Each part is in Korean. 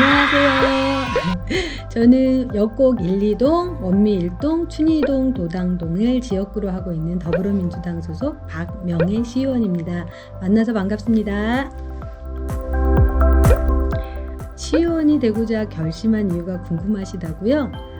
안녕하세요. 저는 역곡 1, 2동, 원미 1동, 춘희동, 도당동을 지역구로 하고 있는 더불어민주당 소속 박명애 시의원입니다. 만나서 반갑습니다. 시의원이 되고자 결심한 이유가 궁금하시다고요?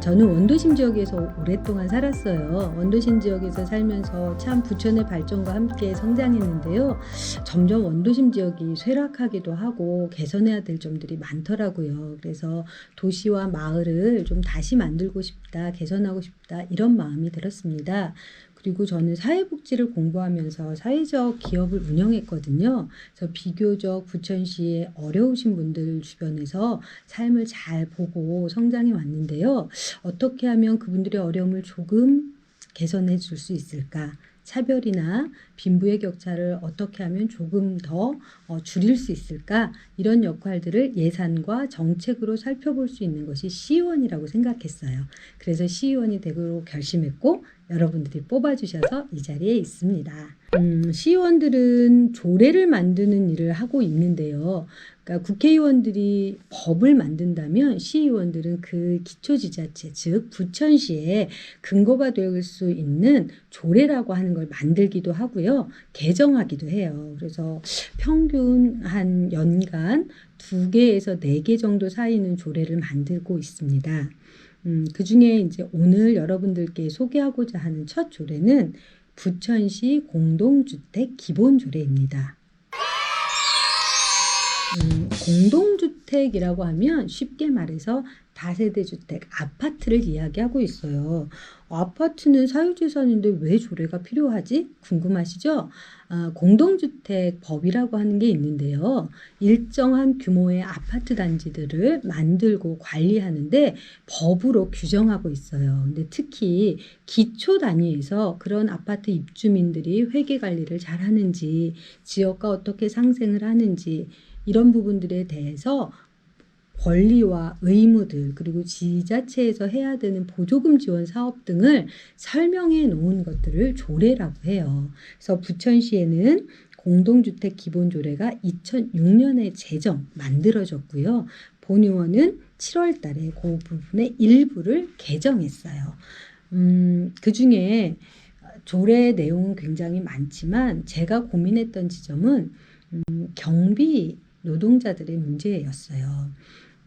저는 원도심 지역에서 오랫동안 살았어요. 원도심 지역에서 살면서 참 부천의 발전과 함께 성장했는데요. 점점 원도심 지역이 쇠락하기도 하고 개선해야 될 점들이 많더라고요. 그래서 도시와 마을을 좀 다시 만들고 싶다, 개선하고 싶다 이런 마음이 들었습니다. 그리고 저는 사회복지를 공부하면서 사회적 기업을 운영했거든요. 그래서 비교적 부천시의 어려우신 분들 주변에서 삶을 잘 보고 성장해 왔는데요. 어떻게 하면 그분들의 어려움을 조금 개선해 줄 수 있을까? 차별이나 빈부의 격차를 어떻게 하면 조금 더 줄일 수 있을까? 이런 역할들을 예산과 정책으로 살펴볼 수 있는 것이 시의원이라고 생각했어요. 그래서 시의원이 되기로 결심했고 여러분들이 뽑아주셔서 이 자리에 있습니다. 시의원들은 조례를 만드는 일을 하고 있는데요. 그러니까 국회의원들이 법을 만든다면 시의원들은 그 기초지자체, 즉 부천시에 근거가 될 수 있는 조례라고 하는 걸 만들기도 하고요. 개정하기도 해요. 그래서 평균 한 연간 2개에서 4개 정도 쌓이는 조례를 만들고 있습니다. 그 중에 이제 오늘 여러분들께 소개하고자 하는 첫 조례는 부천시 공동주택 기본조례입니다. 공동주택이라고 하면 쉽게 말해서 다세대 주택, 아파트를 이야기하고 있어요. 아파트는 사유재산인데 왜 조례가 필요하지? 궁금하시죠? 공동주택 법이라고 하는 게 있는데요. 일정한 규모의 아파트 단지들을 만들고 관리하는데 법으로 규정하고 있어요. 근데 특히 기초 단위에서 그런 아파트 입주민들이 회계 관리를 잘 하는지, 지역과 어떻게 상생을 하는지 이런 부분들에 대해서 권리와 의무들 그리고 지자체에서 해야 되는 보조금 지원 사업 등을 설명해 놓은 것들을 조례라고 해요. 그래서 부천시에는 공동주택 기본조례가 2006년에 만들어졌고요. 본의원은 7월 달에 그 부분의 일부를 개정했어요. 그 중에 조례 내용은 굉장히 많지만 제가 고민했던 지점은 경비 노동자들의 문제였어요.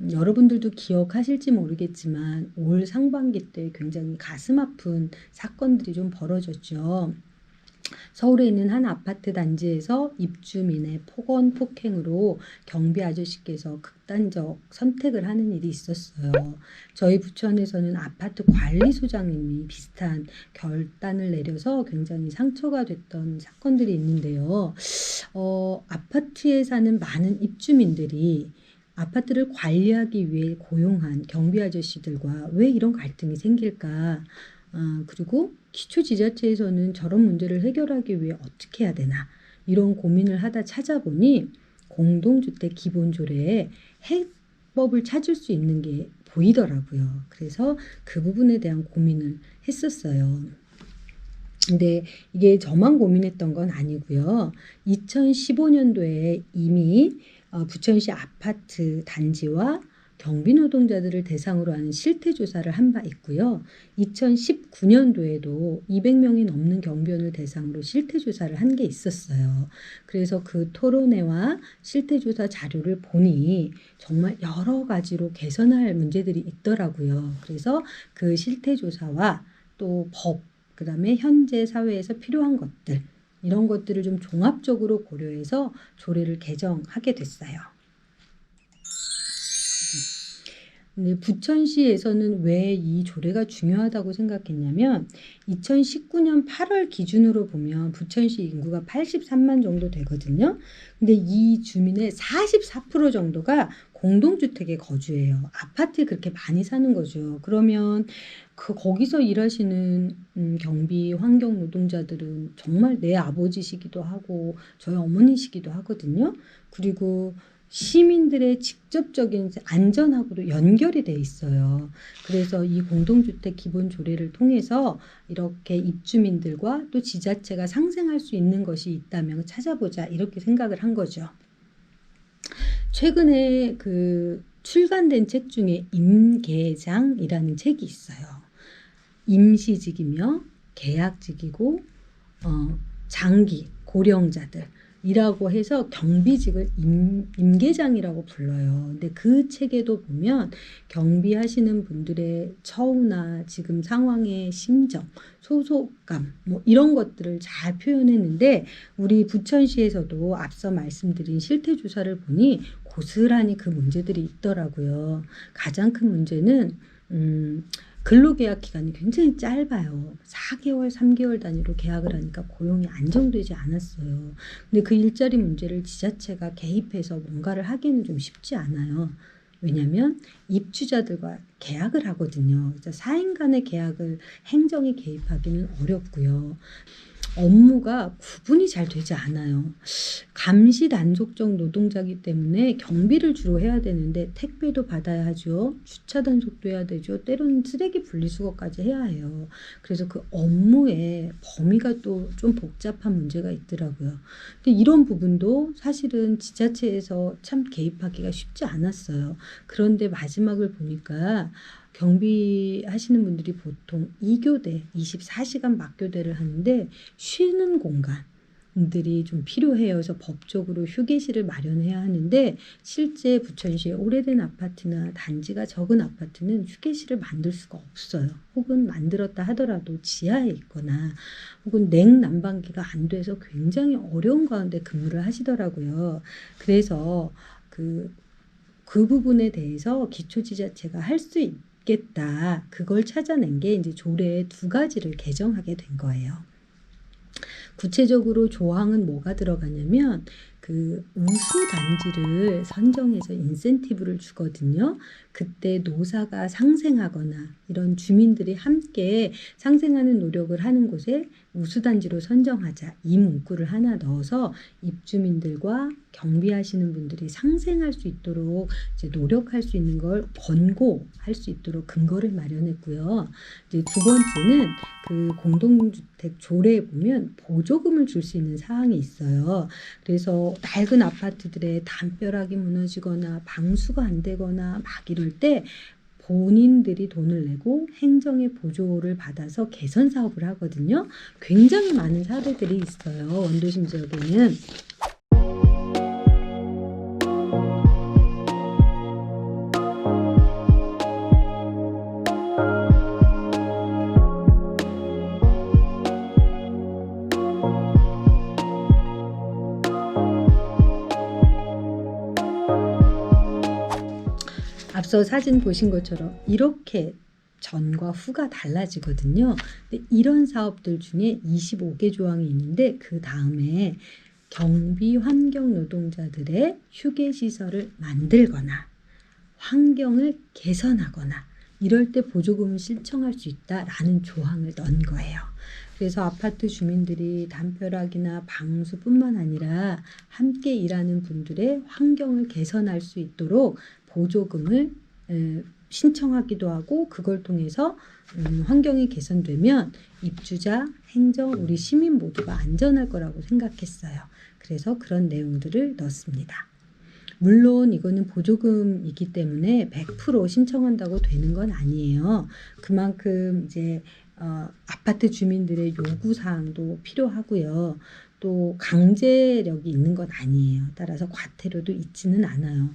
여러분들도 기억하실지 모르겠지만 올 상반기 때 굉장히 가슴 아픈 사건들이 좀 벌어졌죠. 서울에 있는 한 아파트 단지에서 입주민의 폭언 폭행으로 경비 아저씨께서 극단적 선택을 하는 일이 있었어요. 저희 부천에서는 아파트 관리소장님이 비슷한 결단을 내려서 굉장히 상처가 됐던 사건들이 있는데요. 아파트에 사는 많은 입주민들이 아파트를 관리하기 위해 고용한 경비 아저씨들과 왜 이런 갈등이 생길까? 그리고 기초지자체에서는 저런 문제를 해결하기 위해 어떻게 해야 되나? 이런 고민을 하다 찾아보니 공동주택 기본조례에 해법을 찾을 수 있는 게 보이더라고요. 그래서 그 부분에 대한 고민을 했었어요. 근데 이게 저만 고민했던 건 아니고요. 2015년도에 이미 부천시 아파트 단지와 경비 노동자들을 대상으로 하는 실태조사를 한 바 있고요. 2019년도에도 200명이 넘는 경비원을 대상으로 실태조사를 한 게 있었어요. 그래서 그 토론회와 실태조사 자료를 보니 정말 여러 가지로 개선할 문제들이 있더라고요. 그래서 그 실태조사와 또 법, 그 다음에 현재 사회에서 필요한 것들 이런 것들을 좀 종합적으로 고려해서 조례를 개정하게 됐어요. 근데 부천시에서는 왜 이 조례가 중요하다고 생각했냐면 2019년 8월 기준으로 보면 부천시 인구가 83만 정도 되거든요. 근데 이 주민의 44% 정도가 공동주택에 거주해요. 아파트에 그렇게 많이 사는 거죠. 그러면 거기서 일하시는 경비 환경 노동자들은 정말 내 아버지시기도 하고 저희 어머니시기도 하거든요. 그리고 시민들의 직접적인 안전하고도 연결이 돼 있어요. 그래서 이 공동주택 기본조례를 통해서 이렇게 입주민들과 또 지자체가 상생할 수 있는 것이 있다면 찾아보자 이렇게 생각을 한 거죠. 최근에 그 출간된 책 중에 임계장이라는 책이 있어요. 임시직이며 계약직이고 장기 고령자들이라고 해서 경비직을 임계장이라고 불러요. 근데 그 책에도 보면 경비하시는 분들의 처우나 지금 상황의 심정, 소속감 뭐 이런 것들을 잘 표현했는데 우리 부천시에서도 앞서 말씀드린 실태 조사를 보니 고스란히 그 문제들이 있더라고요. 가장 큰 문제는 근로계약 기간이 굉장히 짧아요. 4개월, 3개월 단위로 계약을 하니까 고용이 안정되지 않았어요. 근데 그 일자리 문제를 지자체가 개입해서 뭔가를 하기는 좀 쉽지 않아요. 왜냐하면 입주자들과 계약을 하거든요. 그래서 사인 간의 계약을 행정이 개입하기는 어렵고요. 업무가 구분이 잘 되지 않아요. 감시 단속적 노동자이기 때문에 경비를 주로 해야 되는데 택배도 받아야 하죠. 주차 단속도 해야 되죠. 때로는 쓰레기 분리수거까지 해야 해요. 그래서 그 업무의 범위가 또 좀 복잡한 문제가 있더라고요. 근데 이런 부분도 사실은 지자체에서 참 개입하기가 쉽지 않았어요. 그런데 마지막을 보니까 경비하시는 분들이 보통 2교대, 24시간 막교대를 하는데 쉬는 공간들이 좀 필요해요. 그래서 법적으로 휴게실을 마련해야 하는데 실제 부천시의 오래된 아파트나 단지가 적은 아파트는 휴게실을 만들 수가 없어요. 혹은 만들었다 하더라도 지하에 있거나 혹은 냉난방기가 안 돼서 굉장히 어려운 가운데 근무를 하시더라고요. 그래서 그 부분에 대해서 기초지자체가 할 수 있겠다. 그걸 찾아낸 게 이제 조례 2가지를 개정하게 된 거예요. 구체적으로 조항은 뭐가 들어가냐면 그 우수 단지를 선정해서 인센티브를 주거든요. 그때 노사가 상생하거나 이런 주민들이 함께 상생하는 노력을 하는 곳에 우수 단지로 선정하자 이 문구를 하나 넣어서 입주민들과 경비하시는 분들이 상생할 수 있도록 이제 노력할 수 있는 걸 권고할 수 있도록 근거를 마련했고요. 이제 2번째는 그 공동주택 조례에 보면 보조금을 줄 수 있는 사항이 있어요. 그래서 낡은 아파트들의 담벼락이 무너지거나 방수가 안 되거나 막 이럴 때 본인들이 돈을 내고 행정의 보조를 받아서 개선 사업을 하거든요. 굉장히 많은 사례들이 있어요. 원도심 지역에는. 앞서 사진 보신 것처럼 이렇게 전과 후가 달라지거든요. 근데 이런 사업들 중에 25개 조항이 있는데 그 다음에 경비 환경 노동자들의 휴게 시설을 만들거나 환경을 개선하거나 이럴 때 보조금을 신청할 수 있다라는 조항을 넣은 거예요. 그래서 아파트 주민들이 담벼락이나 방수뿐만 아니라 함께 일하는 분들의 환경을 개선할 수 있도록 보조금을 신청하기도 하고 그걸 통해서 환경이 개선되면 입주자, 행정, 우리 시민 모두가 안전할 거라고 생각했어요. 그래서 그런 내용들을 넣습니다. 물론 이거는 보조금이기 때문에 100% 신청한다고 되는 건 아니에요. 그만큼 이제 아파트 주민들의 요구사항도 필요하고요. 또 강제력이 있는 건 아니에요. 따라서 과태료도 있지는 않아요.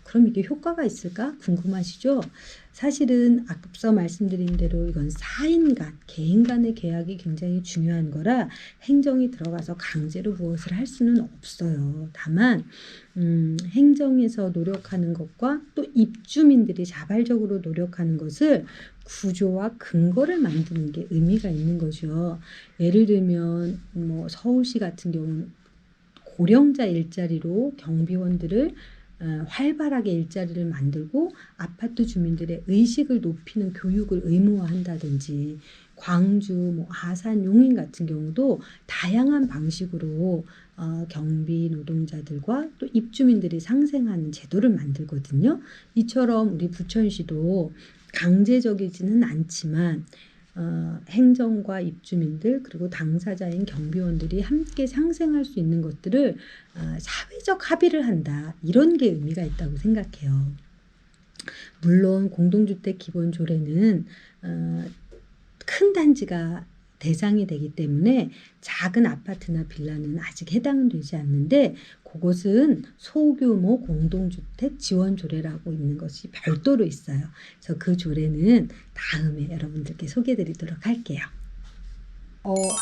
그럼 이게 효과가 있을까 궁금하시죠? 사실은 앞서 말씀드린 대로 이건 사인 간, 개인 간의 계약이 굉장히 중요한 거라 행정이 들어가서 강제로 무엇을 할 수는 없어요. 다만 행정에서 노력하는 것과 또 입주민들이 자발적으로 노력하는 것을 구조와 근거를 만드는 게 의미가 있는 거죠. 예를 들면 뭐 서울시 같은 경우는 고령자 일자리로 경비원들을 활발하게 일자리를 만들고 아파트 주민들의 의식을 높이는 교육을 의무화한다든지 광주, 뭐 아산, 용인 같은 경우도 다양한 방식으로 경비 노동자들과 또 입주민들이 상생하는 제도를 만들거든요. 이처럼 우리 부천시도 강제적이지는 않지만 행정과 입주민들 그리고 당사자인 경비원들이 함께 상생할 수 있는 것들을 사회적 합의를 한다. 이런 게 의미가 있다고 생각해요. 물론 공동주택 기본 조례는 큰 단지가 대상이 되기 때문에 작은 아파트나 빌라는 아직 해당은 되지 않는데, 그것은 소규모 공동주택 지원 조례라고 있는 것이 별도로 있어요. 그래서 그 조례는 다음에 여러분들께 소개해 드리도록 할게요.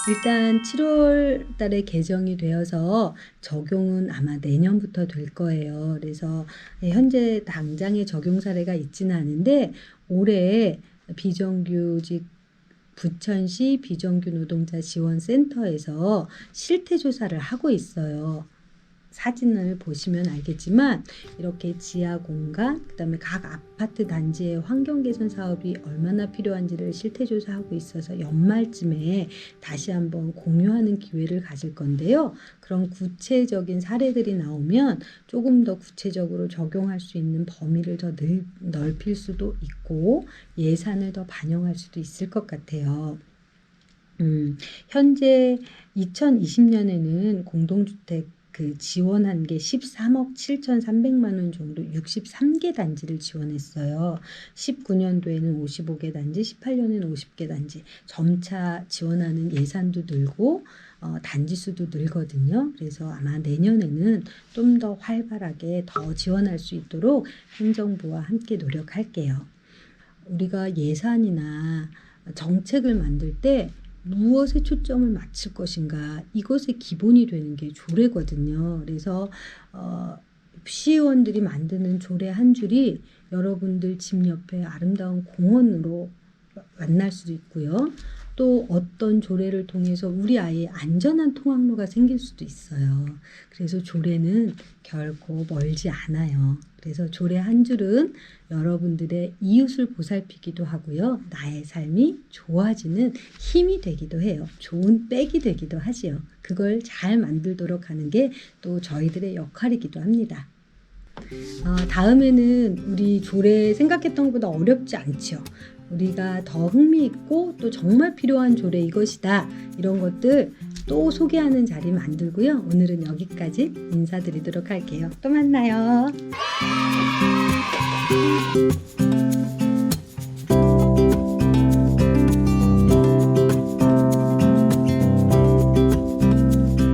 일단 7월 달에 개정이 되어서 적용은 아마 내년부터 될 거예요. 그래서 현재 당장의 적용 사례가 있지는 않은데, 올해 비정규직 부천시 비정규 노동자 지원센터에서 실태조사를 하고 있어요. 사진을 보시면 알겠지만 이렇게 지하 공간, 그다음에 각 아파트 단지의 환경 개선 사업이 얼마나 필요한지를 실태조사하고 있어서 연말쯤에 다시 한번 공유하는 기회를 가질 건데요. 그런 구체적인 사례들이 나오면 조금 더 구체적으로 적용할 수 있는 범위를 더 넓힐 수도 있고 예산을 더 반영할 수도 있을 것 같아요. 현재 2020년에는 공동주택 지원한 게 13억 7,300만 원 정도 63개 단지를 지원했어요. 19년도에는 55개 단지, 18년에는 50개 단지. 점차 지원하는 예산도 늘고 단지 수도 늘거든요. 그래서 아마 내년에는 좀 더 활발하게 더 지원할 수 있도록 행정부와 함께 노력할게요. 우리가 예산이나 정책을 만들 때 무엇에 초점을 맞출 것인가, 이것의 기본이 되는 게 조례거든요. 그래서 시의원들이 만드는 조례 한 줄이 여러분들 집 옆에 아름다운 공원으로 만날 수도 있고요. 또 어떤 조례를 통해서 우리 아이의 안전한 통학로가 생길 수도 있어요. 그래서 조례는 결코 멀지 않아요. 그래서 조례 한 줄은 여러분들의 이웃을 보살피기도 하고요. 나의 삶이 좋아지는 힘이 되기도 해요. 좋은 백이 되기도 하지요. 그걸 잘 만들도록 하는 게 또 저희들의 역할이기도 합니다. 다음에는 우리 조례 생각했던 것보다 어렵지 않죠. 우리가 더 흥미있고 또 정말 필요한 조례 이것이다, 이런 것들 또 소개하는 자리 만들고요. 오늘은 여기까지 인사드리도록 할게요. 또 만나요.